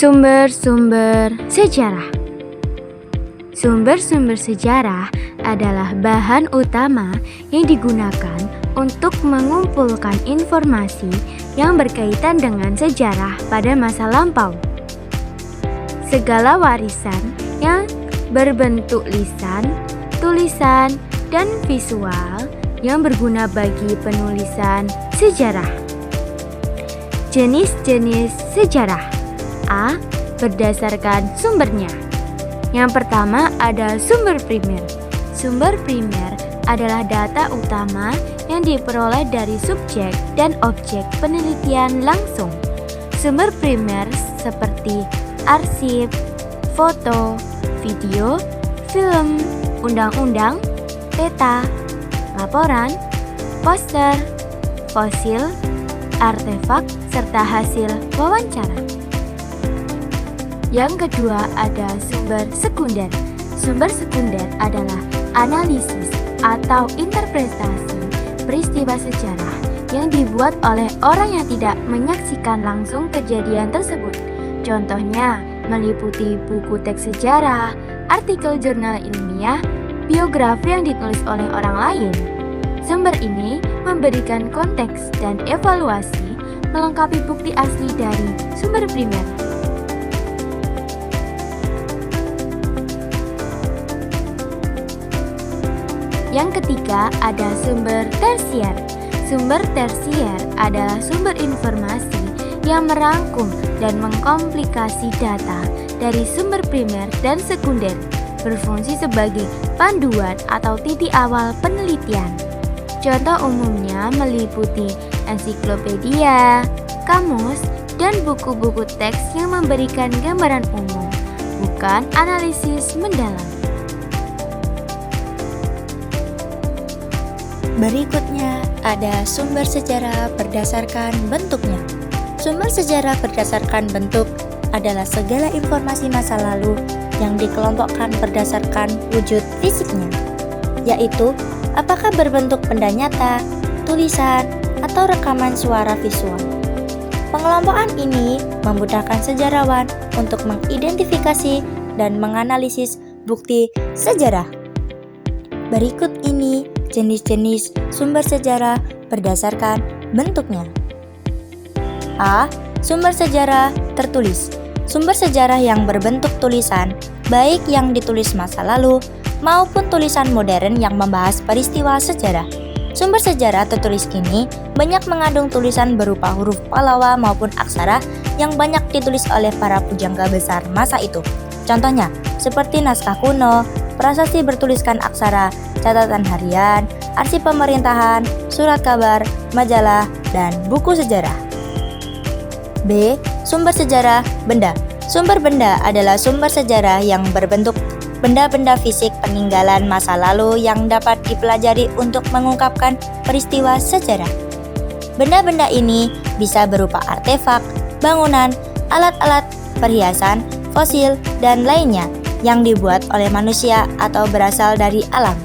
Sumber-sumber sejarah. Sumber-sumber sejarah adalah bahan utama yang digunakan untuk mengumpulkan informasi yang berkaitan dengan sejarah pada masa lampau. Segala warisan yang berbentuk lisan, tulisan, dan visual yang berguna bagi penulisan sejarah. Jenis-jenis sejarah. A. Berdasarkan sumbernya. Yang pertama ada sumber primer. Sumber primer adalah data utama yang diperoleh dari subjek dan objek penelitian langsung. Sumber primer seperti arsip, foto, video, film, undang-undang, peta, laporan, poster, fosil, artefak, serta hasil wawancara. Yang kedua ada sumber sekunder. Sumber sekunder adalah analisis atau interpretasi peristiwa sejarah yang dibuat oleh orang yang tidak menyaksikan langsung kejadian tersebut. Contohnya meliputi buku teks sejarah, artikel jurnal ilmiah, biografi yang ditulis oleh orang lain. Sumber ini memberikan konteks dan evaluasi melengkapi bukti asli dari sumber primer. Yang ketiga ada sumber tersier. Sumber tersier adalah sumber informasi yang merangkum dan mengkomplikasi data dari sumber primer dan sekunder, berfungsi sebagai panduan atau titik awal penelitian. Contoh umumnya meliputi ensiklopedia, kamus, dan buku-buku teks yang memberikan gambaran umum, bukan analisis mendalam. Berikutnya ada sumber sejarah berdasarkan bentuknya. Sumber sejarah berdasarkan bentuk adalah segala informasi masa lalu yang dikelompokkan berdasarkan wujud fisiknya, yaitu apakah berbentuk benda nyata, tulisan, atau rekaman suara visual. Pengelompokan ini memudahkan sejarawan untuk mengidentifikasi dan menganalisis bukti sejarah. Berikut ini jenis-jenis sumber sejarah berdasarkan bentuknya. A. Sumber sejarah tertulis. Sumber sejarah yang berbentuk tulisan, baik yang ditulis masa lalu maupun tulisan modern yang membahas peristiwa sejarah. Sumber sejarah tertulis ini banyak mengandung tulisan berupa huruf Pallawa maupun aksara yang banyak ditulis oleh para pujangga besar masa itu. Contohnya, seperti naskah kuno, prasasti bertuliskan aksara, catatan harian, arsip pemerintahan, surat kabar, majalah, dan buku sejarah. B. Sumber sejarah benda. Sumber benda adalah sumber sejarah yang berbentuk benda-benda fisik peninggalan masa lalu yang dapat dipelajari untuk mengungkapkan peristiwa sejarah. Benda-benda ini bisa berupa artefak, bangunan, alat-alat, perhiasan, fosil, dan lainnya yang dibuat oleh manusia atau berasal dari alam.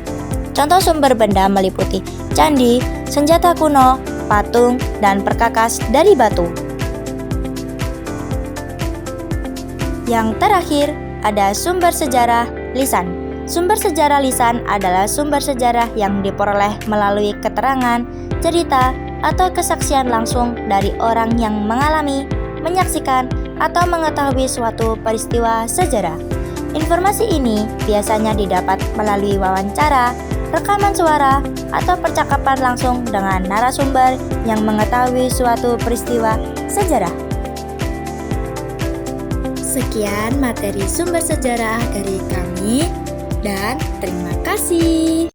Contoh sumber benda meliputi candi, senjata kuno, patung, dan perkakas dari batu. Yang terakhir, ada sumber sejarah lisan. Sumber sejarah lisan adalah sumber sejarah yang diperoleh melalui keterangan, cerita, atau kesaksian langsung dari orang yang mengalami, menyaksikan, atau mengetahui suatu peristiwa sejarah. Informasi ini biasanya didapat melalui wawancara, rekaman suara, atau percakapan langsung dengan narasumber yang mengetahui suatu peristiwa sejarah. Sekian materi sumber sejarah dari kami, dan terima kasih.